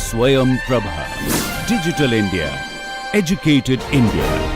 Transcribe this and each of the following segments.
Swayam Prabha. Digital India. Educated India.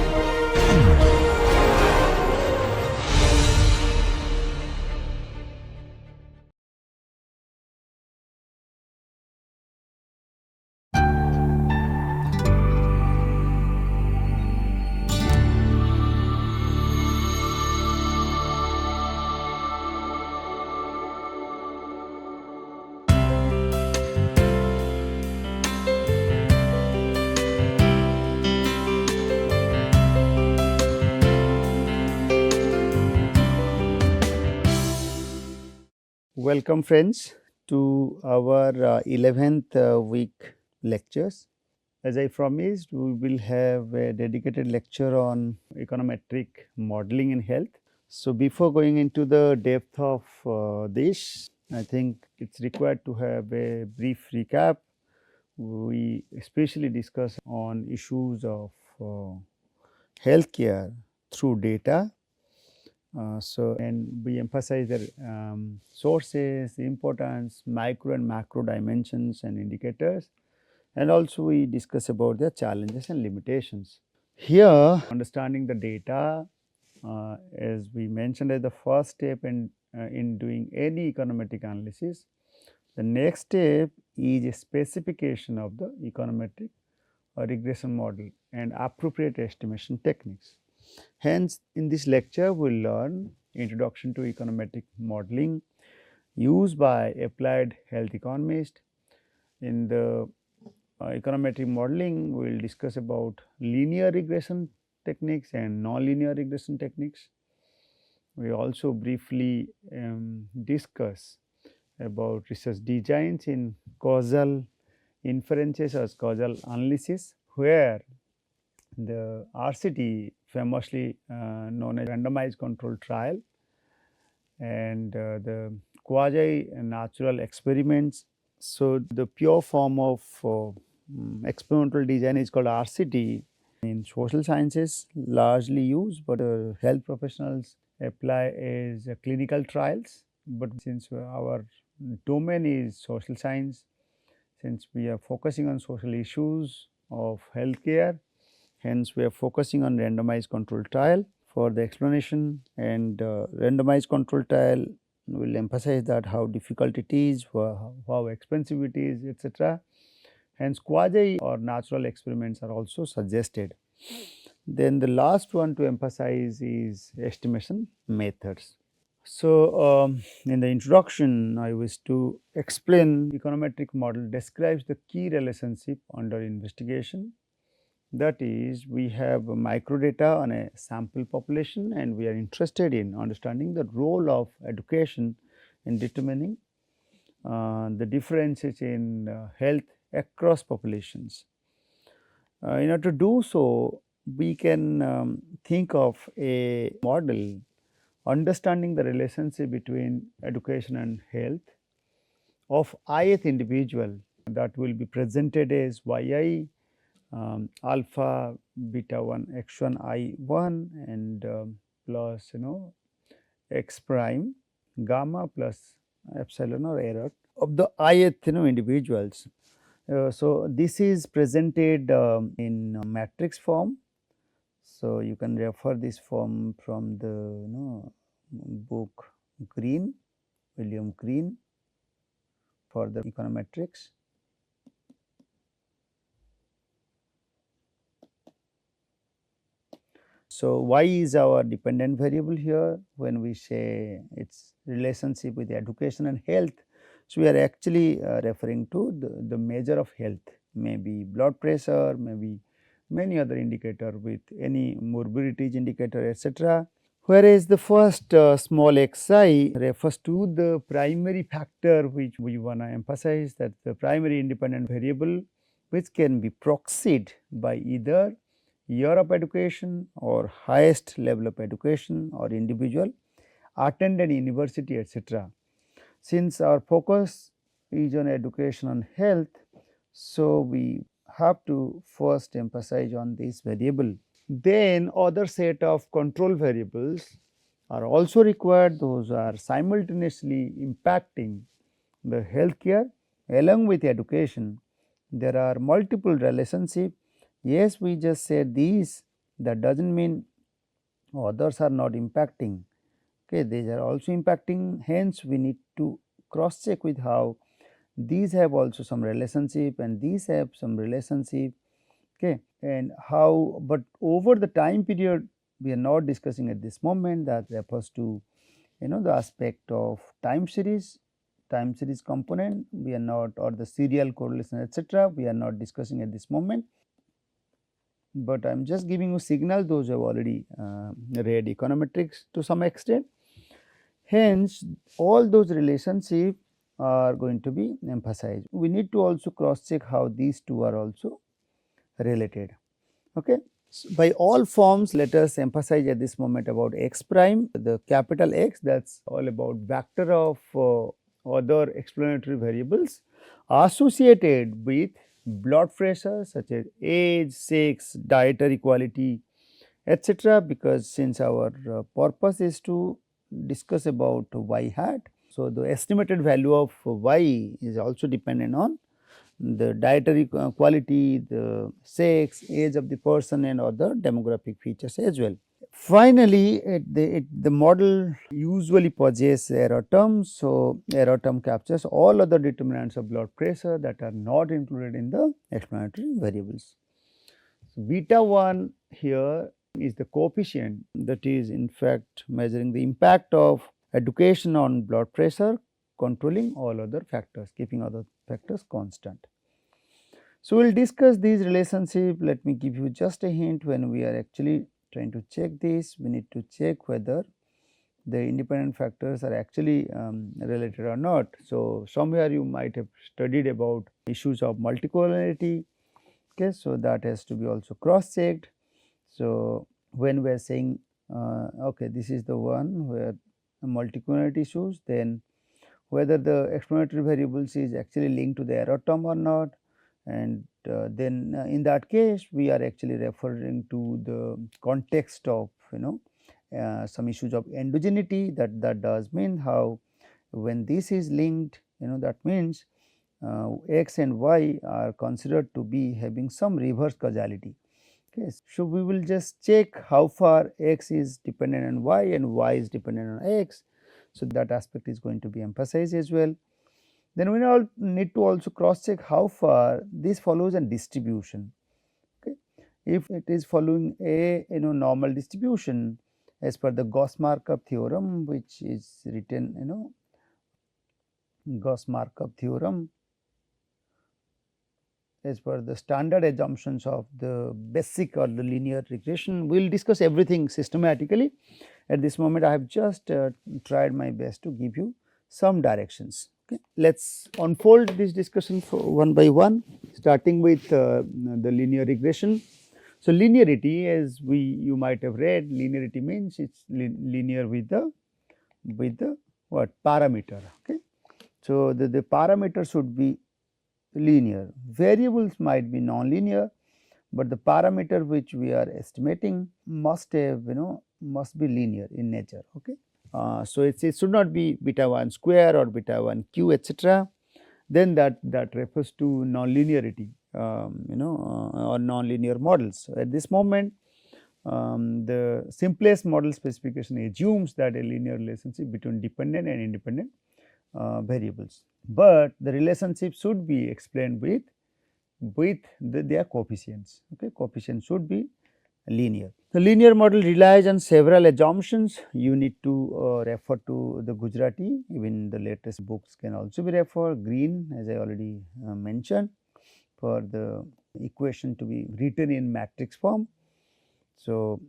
Welcome friends to our 11th week lectures. As I promised, we will have a dedicated lecture on econometric modeling in health. So, before going into the depth of this, I think it's required to have a brief recap. We especially discuss on issues of healthcare through data. And we emphasize the sources, the importance, micro and macro dimensions and indicators, and also we discuss about the challenges and limitations. Here, understanding the data, as we mentioned as the first step in doing any econometric analysis, the next step is a specification of the econometric or regression model and appropriate estimation techniques. Hence, in this lecture, we will learn introduction to econometric modeling used by applied health economists. In the econometric modeling, we will discuss about linear regression techniques and non-linear regression techniques. We also briefly discuss about research designs in causal inferences or causal analysis, where the RCT, famously known as randomized control trial, and the quasi natural experiments. So, the pure form of experimental design is called RCT in social sciences, largely used, but health professionals apply as clinical trials. But since our domain is social science, since we are focusing on social issues of healthcare, hence we are focusing on randomized control trial for the explanation, and randomized control trial will emphasize that how difficult it is, how expensive it is, etc. Hence quasi or natural experiments are also suggested. Then the last one to emphasize is estimation methods. So, in the introduction, I wish to explain econometric model describes the key relationship under investigation. That is, we have microdata on a sample population, and we are interested in understanding the role of education in determining the differences in health across populations. In order to do so, we can think of a model understanding the relationship between education and health of ith individual, that will be presented as yi alpha beta 1 x 1 I 1 and plus x prime gamma plus epsilon or error of the ith individuals. So, this is presented in matrix form. So, you can refer this form from the book Green, William Green, for the econometrics. So, y is our dependent variable here when we say its relationship with education and health. So, we are actually referring to the measure of health, maybe blood pressure, maybe many other indicator with any morbidities indicator, etc. Whereas the first small xi refers to the primary factor which we want to emphasize, that the primary independent variable which can be proxied by either year of education or highest level of education or individual attended university, etc. Since our focus is on education and health, so we have to first emphasize on this variable. Then other set of control variables are also required. Those are simultaneously impacting the healthcare along with education, there are multiple relationships. Yes, we just said these, that does not mean others are not impacting. Okay, these are also impacting, hence we need to cross check with how these have also some relationship and these have some relationship. Okay, and how, but over the time period we are not discussing at this moment, that refers to the aspect of time series component we are not, or the serial correlation etc., we are not discussing at this moment. But I am just giving you signal, those who have already read econometrics to some extent. Hence, all those relationships are going to be emphasized. We need to also cross check how these two are also related. Okay. So, by all forms, let us emphasize at this moment about x prime, the capital X, that is all about vector of other explanatory variables associated with blood pressure such as age, sex, dietary quality etc., because since our purpose is to discuss about y hat. So, the estimated value of y is also dependent on the dietary quality, the sex, age of the person and other demographic features as well. Finally, the model usually possesses error terms. So, error term captures all other determinants of blood pressure that are not included in the explanatory variables. So, beta 1 here is the coefficient that is in fact measuring the impact of education on blood pressure, controlling all other factors, keeping other factors constant. So, we will discuss these relationships. Let me give you just a hint. When we are actually trying to check this, we need to check whether the independent factors are actually related or not. So, somewhere you might have studied about issues of multicollinearity. Okay, so that has to be also cross checked. So, when we are saying okay, this is the one where multicollinearity issues, then whether the explanatory variables is actually linked to the error term or not, and then in that case we are actually referring to the context of some issues of endogeneity. That does mean how when this is linked, that means x and y are considered to be having some reverse causality. Okay. So, we will just check how far x is dependent on y and y is dependent on x. So, that aspect is going to be emphasized as well. Then we all need to also cross check how far this follows a distribution. Okay. If it is following a normal distribution as per the Gauss-Markov theorem, which is written Gauss-Markov theorem as per the standard assumptions of the basic or the linear regression. We will discuss everything systematically. At this moment I have just tried my best to give you some directions. Okay. Let us unfold this discussion for one by one, starting with the linear regression. So, linearity, as you might have read, linearity means it is linear with the what parameter. Okay. So, the parameter should be linear. Variables might be non-linear, but the parameter which we are estimating must have must be linear in nature. Okay. So, it should not be beta 1 square or beta 1 q etc., then that refers to non-linearity or non-linear models. So, at this moment the simplest model specification assumes that a linear relationship between dependent and independent variables, but the relationship should be explained with their coefficients. Okay. Coefficients should be linear. The linear model relies on several assumptions. You need to refer to the Gujarati, even the latest books can also be referred, Green as I already mentioned, for the equation to be written in matrix form. So,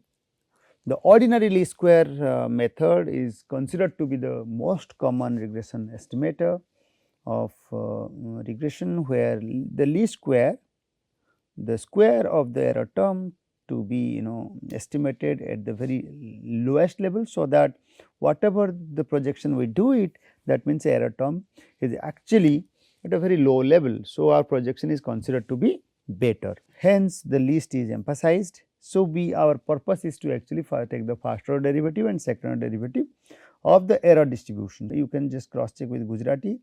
the ordinary least square method is considered to be the most common regression estimator of regression, where the least square, the square of the error term to be estimated at the very lowest level, so that whatever the projection we do it, that means error term is actually at a very low level. So, our projection is considered to be better, hence the least is emphasized. So, our purpose is to actually take the first order derivative and second order derivative of the error distribution. You can just cross check with Gujarati,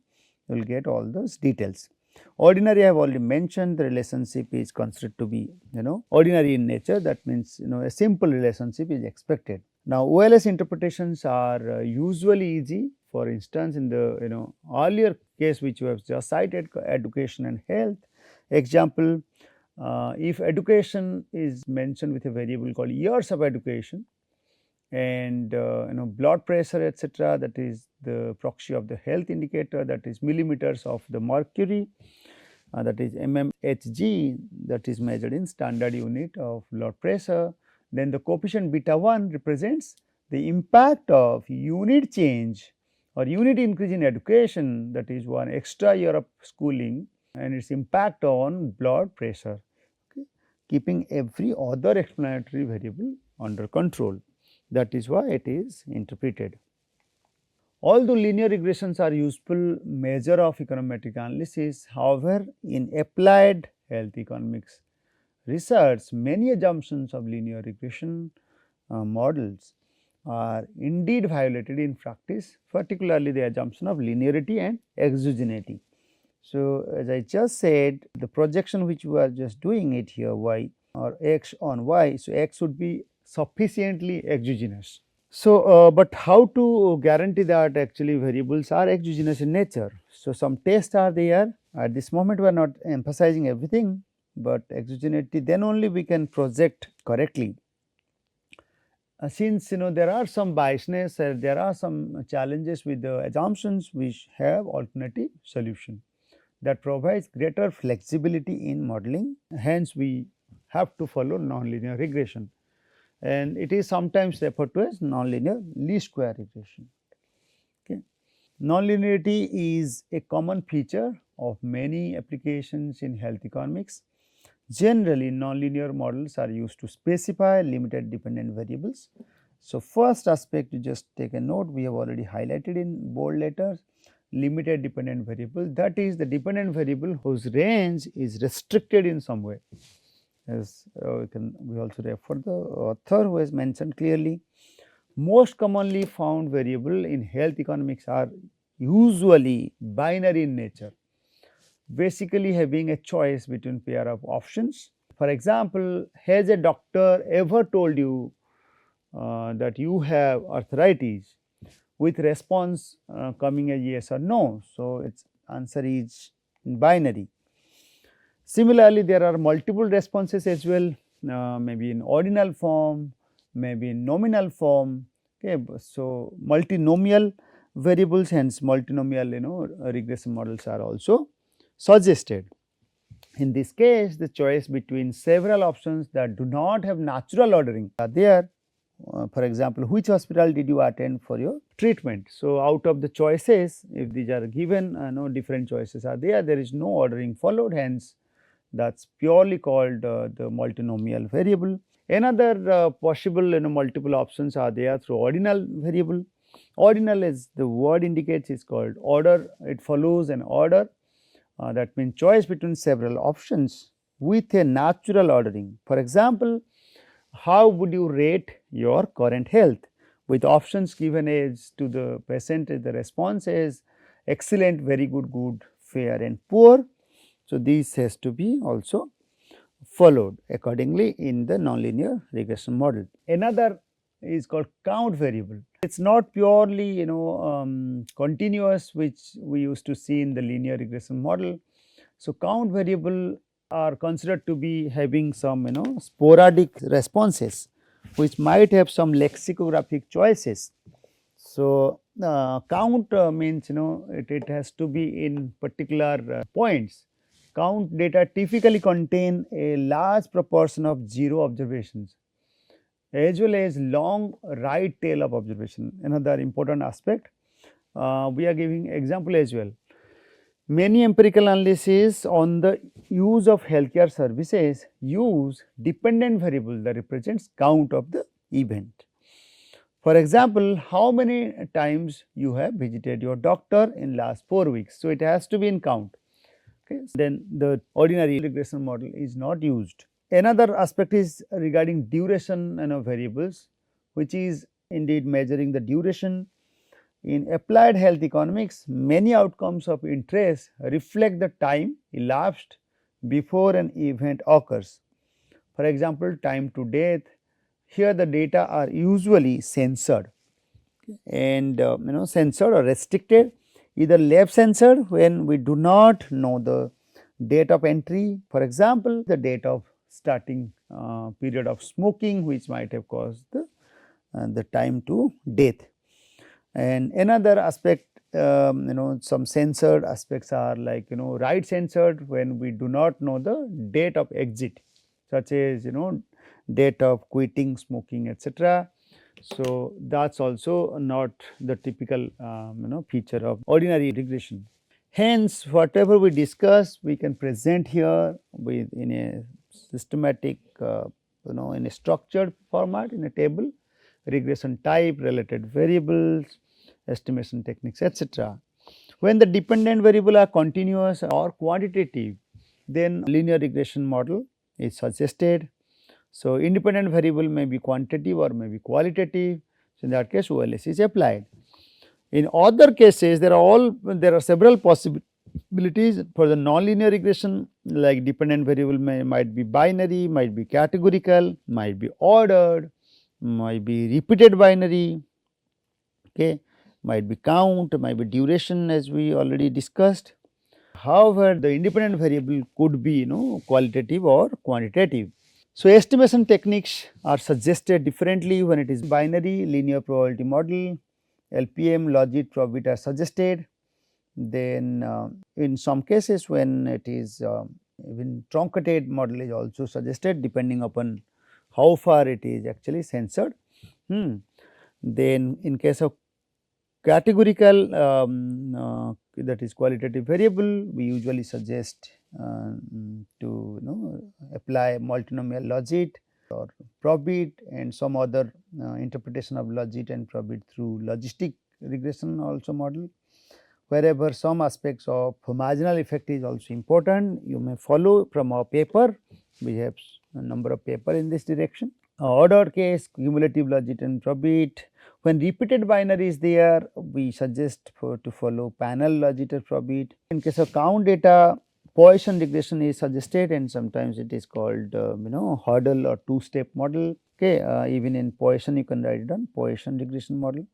you will get all those details. Ordinary I have already mentioned, the relationship is considered to be ordinary in nature, that means a simple relationship is expected. Now OLS interpretations are usually easy. For instance, in the earlier case which you have just cited, education and health example, if education is mentioned with a variable called years of education, and blood pressure etc., that is the proxy of the health indicator, that is millimeters of the mercury, that is mmHg, that is measured in standard unit of blood pressure. Then the coefficient beta 1 represents the impact of unit change or unit increase in education, that is one extra year of schooling, and its impact on blood pressure, okay, keeping every other explanatory variable under control. That is why it is interpreted. Although linear regressions are useful measure of econometric analysis, however, in applied health economics research, many assumptions of linear regression models are indeed violated in practice, particularly the assumption of linearity and exogeneity. So, as I just said, the projection which we are just doing it here, y or x on y, so x would be sufficiently exogenous. So, but how to guarantee that actually variables are exogenous in nature? So, some tests are there. At this moment we are not emphasizing everything, but exogeneity, then only we can project correctly. Since there are some biasness, there are some challenges with the assumptions which have alternative solution that provides greater flexibility in modeling. Hence, we have to follow nonlinear regression, and it is sometimes referred to as nonlinear least square regression. Okay. Nonlinearity is a common feature of many applications in health economics. Generally, nonlinear models are used to specify limited dependent variables. So, first aspect, you just take a note, we have already highlighted in bold letters, limited dependent variable, that is the dependent variable whose range is restricted in some way. As we also refer the author who has mentioned clearly. Most commonly found variable in health economics are usually binary in nature, basically having a choice between pair of options. For example, has a doctor ever told you that you have arthritis, with response coming as yes or no? So, its answer is binary. Similarly, there are multiple responses as well, maybe in ordinal form, maybe in nominal form. Okay. So, multinomial variables, hence multinomial regression models are also suggested. In this case, the choice between several options that do not have natural ordering are there. For example, which hospital did you attend for your treatment? So, out of the choices, if these are given, no different choices are there, there is no ordering followed, hence that is purely called the multinomial variable. Another possible multiple options are there through ordinal variable. Ordinal, as the word indicates, is called order. It follows an order, that means choice between several options with a natural ordering. For example, how would you rate your current health? With options given as to the patient, the response is excellent, very good, good, fair and poor. So, this has to be also followed accordingly in the nonlinear regression model. Another is called count variable. It is not purely continuous, which we used to see in the linear regression model. So, count variable are considered to be having some sporadic responses, which might have some lexicographic choices. So, count means it has to be in particular points. Count data typically contain a large proportion of zero observations as well as long right tail of observation. Another important aspect, we are giving example as well. Many empirical analysis on the use of healthcare services use dependent variable that represents count of the event. For example, how many times you have visited your doctor in last 4 weeks. So, it has to be in count. Okay. Then the ordinary regression model is not used. Another aspect is regarding duration variables, which is indeed measuring the duration. In applied health economics, many outcomes of interest reflect the time elapsed before an event occurs. For example, time to death, here the data are usually censored and censored or restricted, either left censored when we do not know the date of entry, for example, the date of starting period of smoking, which might have caused the time to death. And another aspect, some censored aspects are like right censored when we do not know the date of exit, such as date of quitting smoking, etc. So, that is also not the typical feature of ordinary regression. Hence, whatever we discuss, we can present here with in a systematic in a structured format, in a table, regression type, related variables, estimation techniques, etc. When the dependent variable are continuous or quantitative, then linear regression model is suggested. So, independent variable may be quantitative or may be qualitative. So, in that case OLS is applied. In other cases, there are several possibilities for the nonlinear regression, like dependent variable might be binary, might be categorical, might be ordered, might be repeated binary, okay, might be count, might be duration, as we already discussed. However, the independent variable could be qualitative or quantitative. So, estimation techniques are suggested differently when it is binary, linear probability model, LPM, logit, probit are suggested. Then in some cases when it is even truncated model is also suggested, depending upon how far it is actually censored. Then in case of categorical, that is qualitative variable, we usually suggest to apply multinomial logit or probit and some other interpretation of logit and probit through logistic regression also model. Wherever some aspects of marginal effect is also important, you may follow from our paper. We have a number of paper in this direction. Ordered case, cumulative logit and probit. When repeated binary is there, we suggest to follow panel logit or probit. In case of count data, Poisson regression is suggested, and sometimes it is called hurdle or two-step model. Okay, even in Poisson you can write it down, Poisson regression model.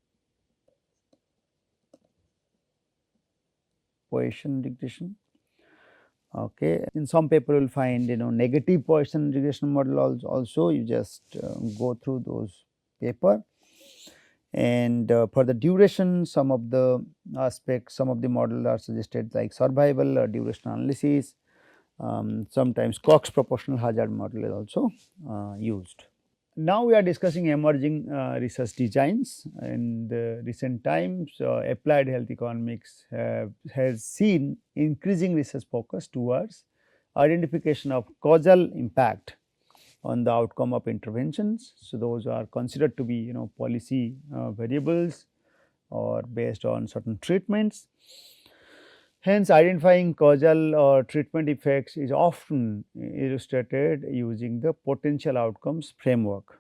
Poisson regression. Okay. In some paper you will find negative Poisson regression model also. You just go through those paper. And for the duration, some of the aspects, some of the models are suggested like survival or duration analysis. Sometimes Cox proportional hazard model is also used. Now we are discussing emerging research designs. In the recent times, applied health economics has seen increasing research focus towards identification of causal impact on the outcome of interventions. So, those are considered to be policy variables or based on certain treatments. Hence, identifying causal or treatment effects is often illustrated using the potential outcomes framework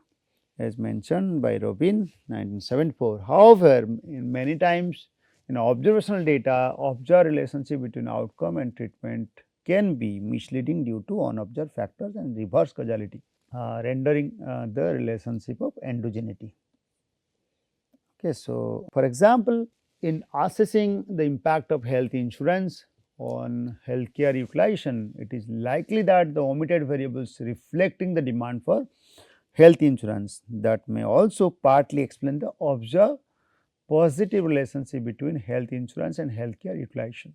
as mentioned by Robin 1974. However, in many times observational data, observed relationship between outcome and treatment can be misleading due to unobserved factors and reverse causality, rendering the relationship of endogeneity. Okay, so, for example, in assessing the impact of health insurance on healthcare utilization, it is likely that the omitted variables reflecting the demand for health insurance that may also partly explain the observed positive relationship between health insurance and healthcare utilization.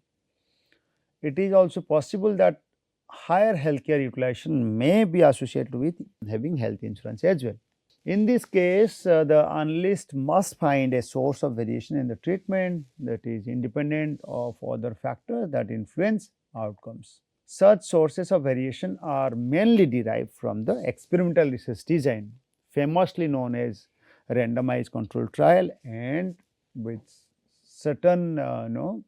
It is also possible that higher healthcare utilization may be associated with having health insurance as well. In this case, the analyst must find a source of variation in the treatment that is independent of other factors that influence outcomes. Such sources of variation are mainly derived from the experimental research design, famously known as randomized controlled trial, and with certain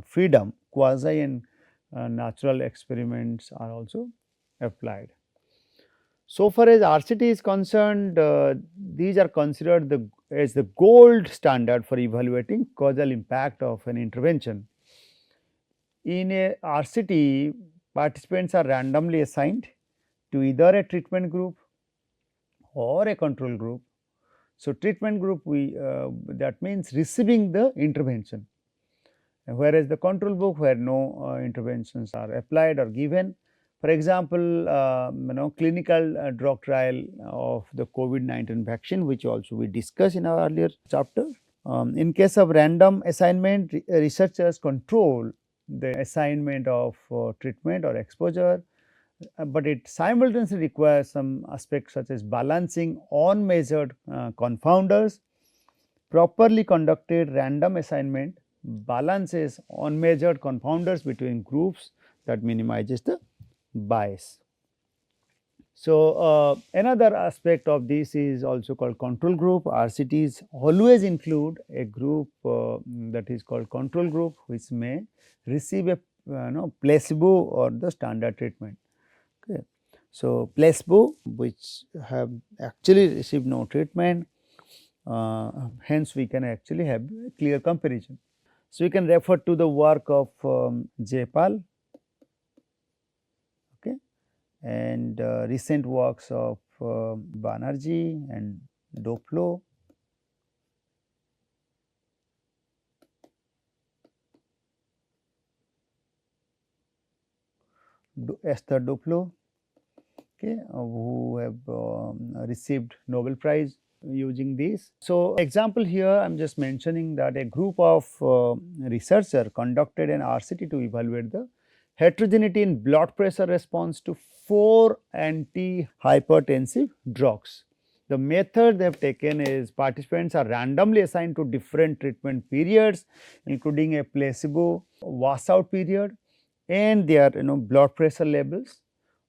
freedom, quasi and natural experiments are also applied. So far as RCT is concerned, these are considered as the gold standard for evaluating causal impact of an intervention. In a RCT, participants are randomly assigned to either a treatment group or a control group. So, treatment group that means receiving the intervention, whereas the control group where no interventions are applied or given. For example, clinical drug trial of the COVID-19 vaccine, which also we discussed in our earlier chapter. In case of random assignment, researchers control the assignment of treatment or exposure, but it simultaneously requires some aspects such as balancing unmeasured confounders. Properly conducted random assignment balances unmeasured confounders between groups that minimizes the bias. So, another aspect of this is also called control group. RCTs always include a group that is called control group, which may receive a placebo or the standard treatment. Okay. So, placebo which have actually received no treatment, hence we can actually have a clear comparison. So, we can refer to the work of Jayapal, okay, and recent works of Banerjee and Doplo. Esther Doplo, okay, who have received Nobel Prize using this. So, example here I am just mentioning that a group of researcher conducted an RCT to evaluate the heterogeneity in blood pressure response to 4 antihypertensive drugs. The method they have taken is participants are randomly assigned to different treatment periods, including a placebo washout period, and their blood pressure levels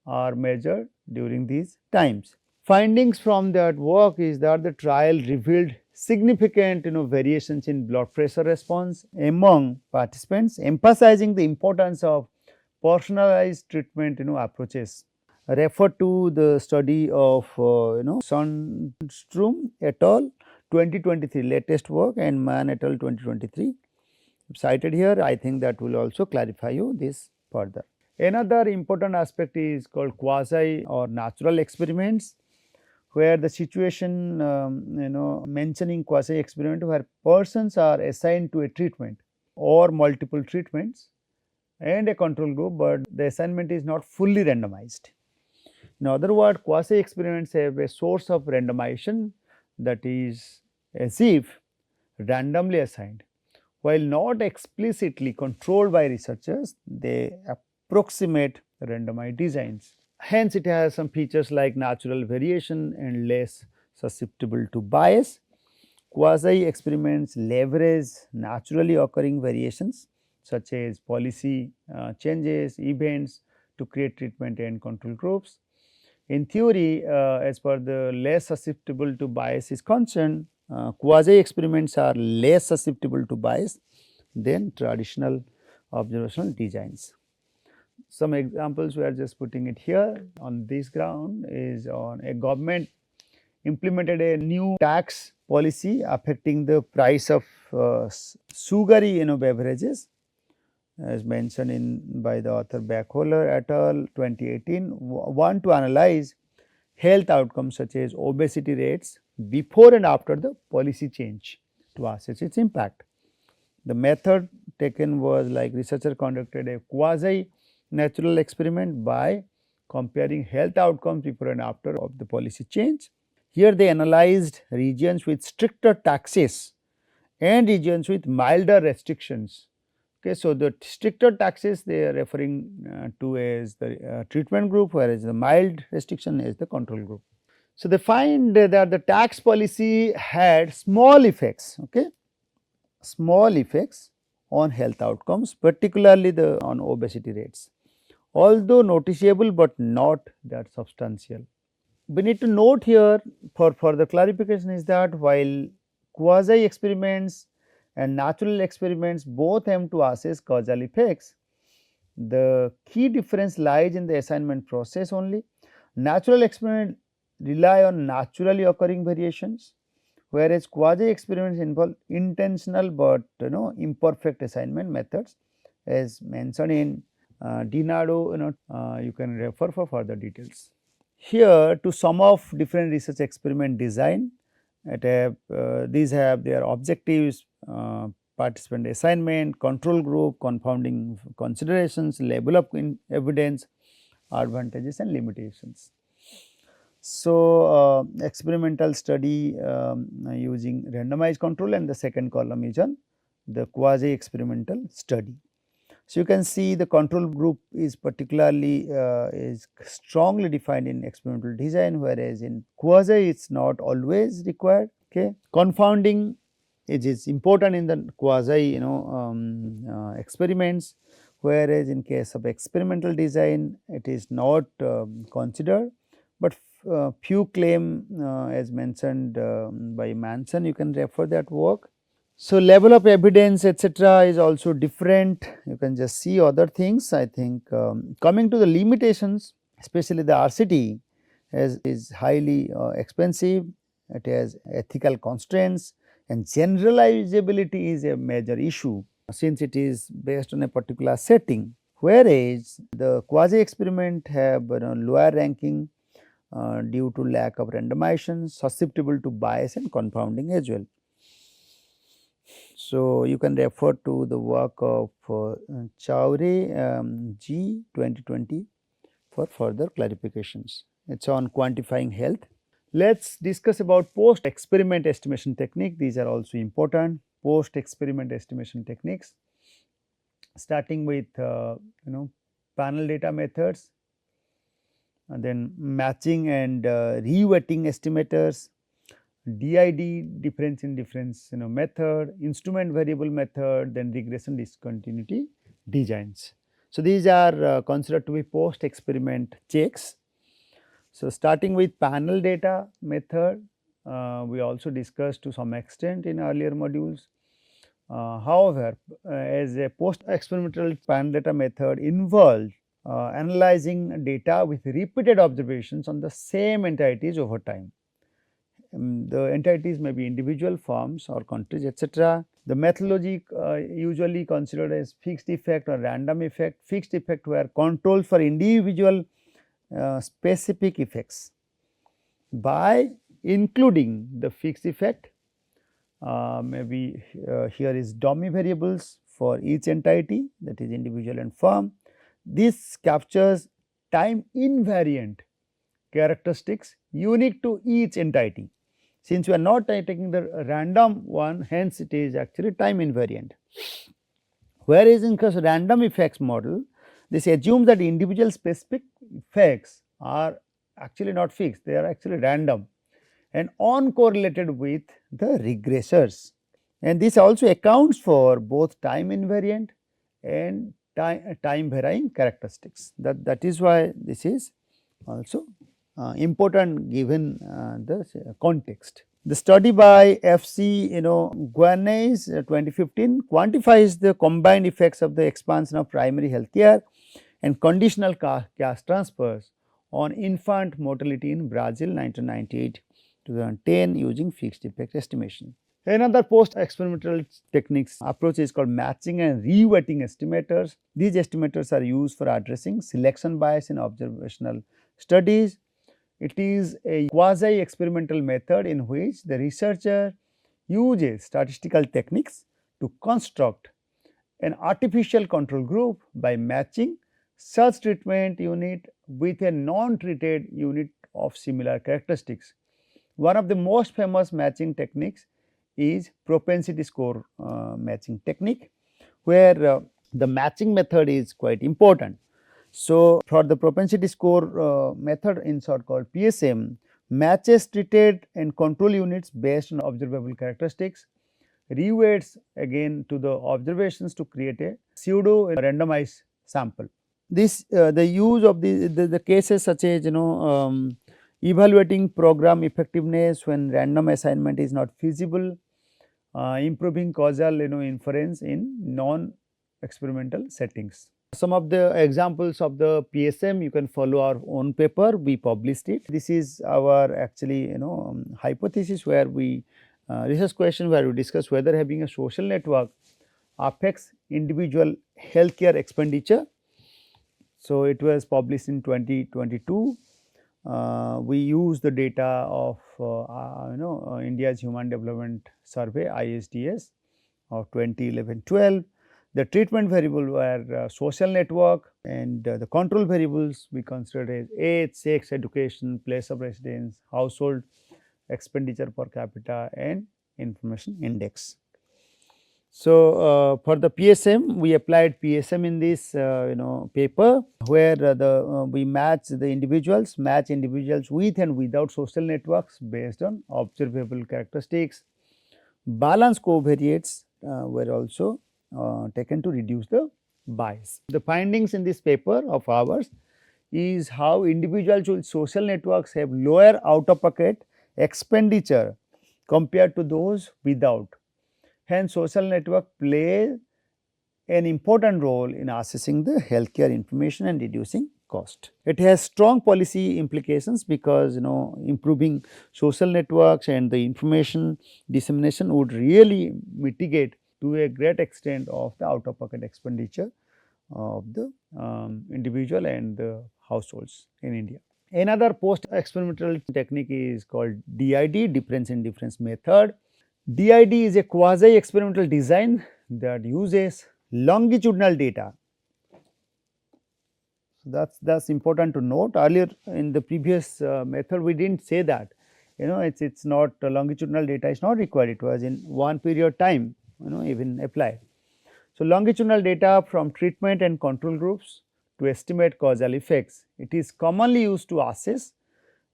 are measured during these times. Findings from that work is that the trial revealed significant variations in blood pressure response among participants, emphasizing the importance of personalized treatment approaches. Refer to the study of Sundstrom et al. 2023 latest work and Mann et al. 2023 cited here. I think that will also clarify you this further. Another important aspect is called quasi or natural experiments, where the situation mentioning quasi experiment where persons are assigned to a treatment or multiple treatments and a control group, but the assignment is not fully randomized. In other words, quasi experiments have a source of randomization, that is as if randomly assigned. While not explicitly controlled by researchers, they approximate randomized designs. Hence, it has some features like natural variation and less susceptible to bias. Quasi experiments leverage naturally occurring variations such as policy changes, events to create treatment and control groups. In theory, as per the less susceptible to bias is concerned, quasi experiments are less susceptible to bias than traditional observational designs. Some examples we are just putting it here on this ground is on a government implemented a new tax policy affecting the price of sugary beverages, as mentioned by the author Backholer et al. 2018, want to analyze health outcomes such as obesity rates before and after the policy change to assess its impact. The method taken was like researcher conducted a quasi natural experiment by comparing health outcomes before and after of the policy change. Here they analyzed regions with stricter taxes and regions with milder restrictions. Okay, so the stricter taxes they are referring to as the treatment group, whereas the mild restriction is the control group. So they find that the tax policy had small effects, okay, small effects on health outcomes, particularly on obesity rates, although noticeable but not that substantial. We need to note here for further clarification is that while quasi experiments and natural experiments both aim to assess causal effects, the key difference lies in the assignment process only. Natural experiments rely on naturally occurring variations, whereas quasi experiments involve intentional but imperfect assignment methods, as mentioned in DiNardo, you can refer for further details. Here, to sum of different research experiment design, these have their objectives, participant assignment, control group, confounding considerations, label of evidence, advantages and limitations. So, experimental study using randomized control, and the second column is on the quasi experimental study. So, you can see the control group is particularly is strongly defined in experimental design, whereas in quasi it is not always required. Okay. Confounding it is important in the quasi experiments, whereas in case of experimental design it is not considered, but few claim as mentioned by Manson, you can refer that work. So, level of evidence etc., is also different, you can just see other things. I think coming to the limitations, especially the RCT is highly expensive, it has ethical constraints, and generalizability is a major issue since it is based on a particular setting, whereas the quasi experiment have lower ranking due to lack of randomization, susceptible to bias and confounding as well. So, you can refer to the work of Chowre G 2020 for further clarifications. It is on quantifying health. Let us discuss about post experiment estimation technique. These are also important post experiment estimation techniques, starting with panel data methods, and then matching and reweighting estimators, DID difference in difference method, instrument variable method, then regression discontinuity designs. So, these are considered to be post experiment checks. So, starting with panel data method, we also discussed to some extent in earlier modules. However, as a post experimental panel data method involves analyzing data with repeated observations on the same entities over time. The entities may be individual firms or countries etc. The methodology usually considered as fixed effect or random effect. Fixed effect were controls for individual specific effects. By including the fixed effect, maybe here is dummy variables for each entity, that is individual and firm. This captures time invariant characteristics unique to each entity. Since we are not taking the random one, hence it is actually time invariant. Whereas in case of random effects model, this assumes that individual specific effects are actually not fixed, they are actually random and uncorrelated with the regressors, and this also accounts for both time invariant and time varying characteristics. That is why this is also important given the context. The study by FC Guanais 2015 quantifies the combined effects of the expansion of primary health care and conditional cash transfers on infant mortality in Brazil 1998-2010 using fixed effect estimation. Another post experimental techniques approach is called matching and reweighting estimators. These estimators are used for addressing selection bias in observational studies. It is a quasi experimental method in which the researcher uses statistical techniques to construct an artificial control group by matching such treatment unit with a non-treated unit of similar characteristics. One of the most famous matching techniques is propensity score matching technique, where the matching method is quite important. So, for the propensity score method in short called PSM, matches treated and control units based on observable characteristics, reweights again to the observations to create a pseudo randomized sample. This the use of the cases such as evaluating program effectiveness when random assignment is not feasible, improving causal inference in non experimental settings. Some of the examples of the PSM you can follow our own paper, we published it. This is our actually hypothesis where we research question where we discuss whether having a social network affects individual healthcare expenditure. So, it was published in 2022. We use the data of India's Human Development Survey ISDS of 2011-12. The treatment variable were social network, and the control variables we considered as age, sex, education, place of residence, household expenditure per capita, and information index. So, for the PSM, we applied PSM in this paper, where we match individuals with and without social networks based on observable characteristics. Balance covariates were also taken to reduce the bias. The findings in this paper of ours is how individuals with social networks have lower out of pocket expenditure compared to those without. Hence, social network play an important role in assessing the healthcare information and reducing cost. It has strong policy implications because improving social networks and the information dissemination would really mitigate to a great extent of the out of pocket expenditure of the individual and the households in India. Another post experimental technique is called DID, difference in difference method. DID is a quasi experimental design that uses longitudinal data. So, that's important to note. Earlier in the previous method, we did not say that it's not longitudinal data is not required. It was in one period time even apply. So, longitudinal data from treatment and control groups to estimate causal effects. It is commonly used to assess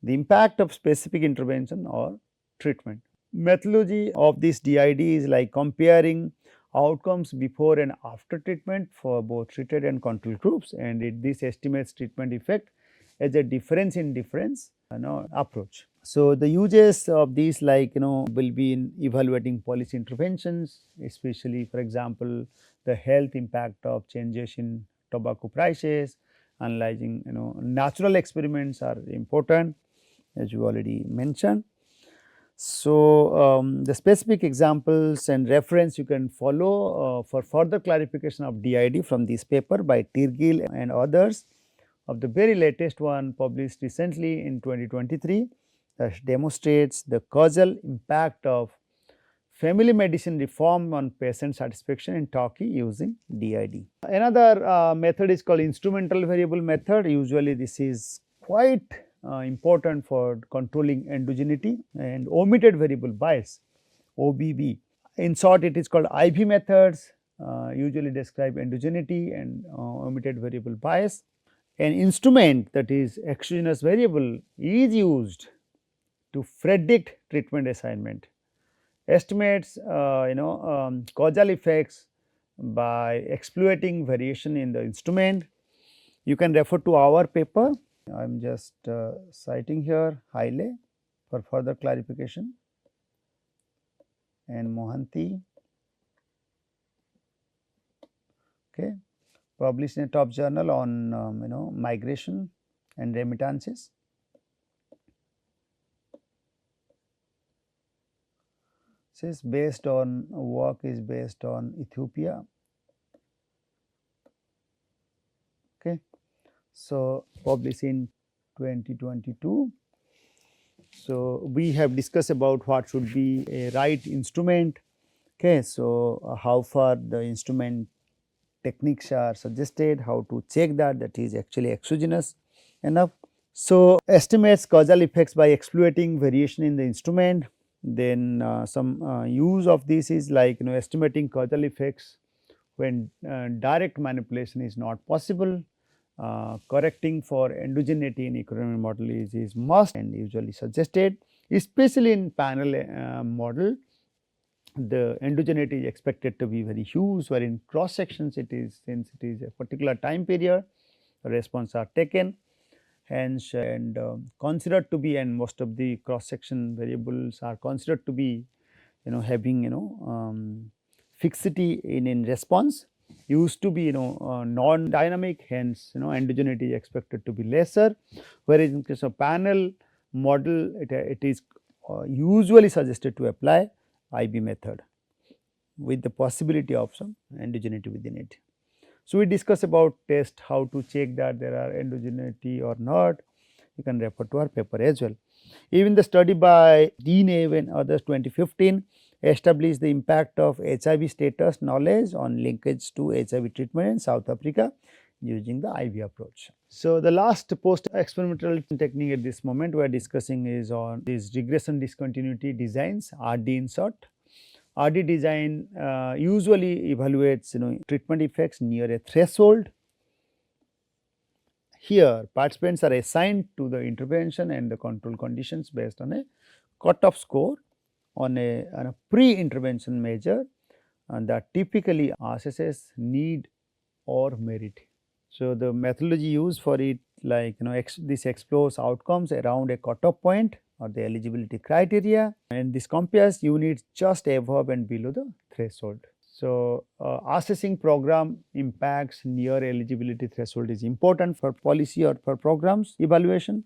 the impact of specific intervention or treatment. Methodology of this DID is like comparing outcomes before and after treatment for both treated and control groups, and this estimates treatment effect as a difference in difference approach. So, the uses of these will be in evaluating policy interventions, especially for example, the health impact of changes in tobacco prices. Analyzing natural experiments are important, as you already mentioned. So, the specific examples and reference you can follow for further clarification of DID from this paper by Tirgil and others. Of the very latest one published recently in 2023, that demonstrates the causal impact of family medicine reform on patient satisfaction in Turkey using DID. Another method is called instrumental variable method. Usually this is quite important for controlling endogeneity and omitted variable bias, OVB. In short, it is called IV methods, usually describe endogeneity and omitted variable bias. An instrument, that is exogenous variable, is used to predict treatment assignment, estimates causal effects by exploiting variation in the instrument. You can refer to our paper. I am just citing here Haile for further clarification, and Mohanty, okay, published in a top journal on migration and remittances. This is based on work is based on Ethiopia. Okay. So, published in 2022. So, we have discussed about what should be a right instrument. Okay. So, how far the instrument techniques are suggested, how to check that is actually exogenous enough. So, estimates causal effects by exploiting variation in the instrument. Then some use of this is like estimating causal effects when direct manipulation is not possible. Correcting for endogeneity in economic model is must and usually suggested, especially in panel model. The endogeneity is expected to be very huge, where in cross sections it is, since it is a particular time period, response are taken, hence and considered to be, and most of the cross section variables are considered to be having fixity in response, used to be non dynamic, hence endogeneity is expected to be lesser, whereas in case of panel model it is usually suggested to apply IB method with the possibility of some endogeneity within it. So, we discuss about test, how to check that there are endogeneity or not. You can refer to our paper as well. Even the study by Dean and others 2015 established the impact of HIV status knowledge on linkage to HIV treatment in South Africa using the IV approach. So, the last post experimental technique at this moment we are discussing is on these regression discontinuity designs, RD in short. RD design usually evaluates treatment effects near a threshold. Here participants are assigned to the intervention and the control conditions based on a cutoff score on a pre-intervention measure, and that typically assesses need or merit. So, the methodology used for it, like this explores outcomes around a cutoff point or the eligibility criteria, and this compares units just above and below the threshold. So, assessing program impacts near eligibility threshold is important for policy or for programs evaluation.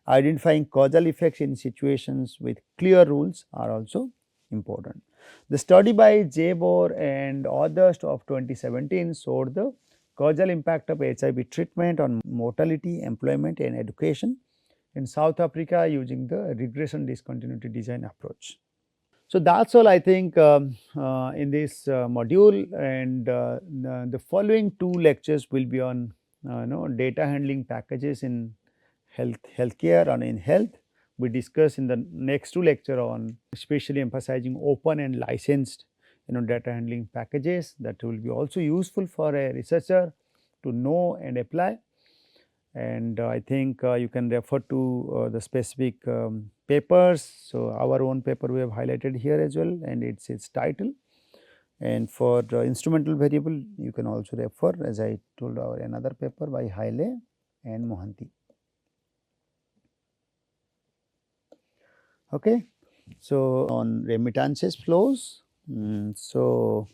Identifying causal effects in situations with clear rules are also important. The study by Jabor and others of 2017 showed the causal impact of HIV treatment on mortality, employment and education in South Africa using the regression discontinuity design approach. So, that is all I think in this module, and the following 2 lectures will be on data handling packages in healthcare and in health. We discuss in the next 2 lecture on especially emphasizing open and licensed data handling packages that will be also useful for a researcher to know and apply. And I think you can refer to the specific papers. So, our own paper we have highlighted here as well, and it is its title. And for the instrumental variable you can also refer, as I told, our another paper by Haile and Mohanty. Okay. So, on remittances flows. So,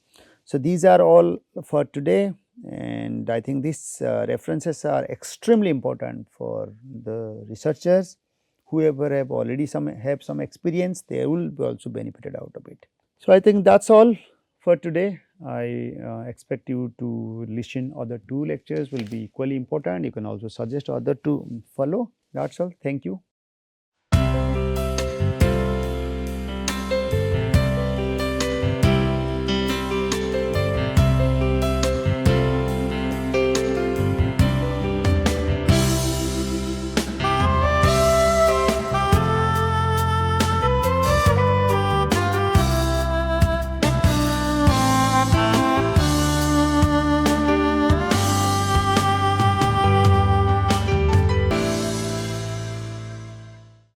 these are all for today, and I think these references are extremely important for the researchers. Whoever have already have some experience, they will be also benefited out of it. So, I think that is all for today. I expect you to listen other 2 lectures will be equally important. You can also suggest other to follow. That is all. Thank you.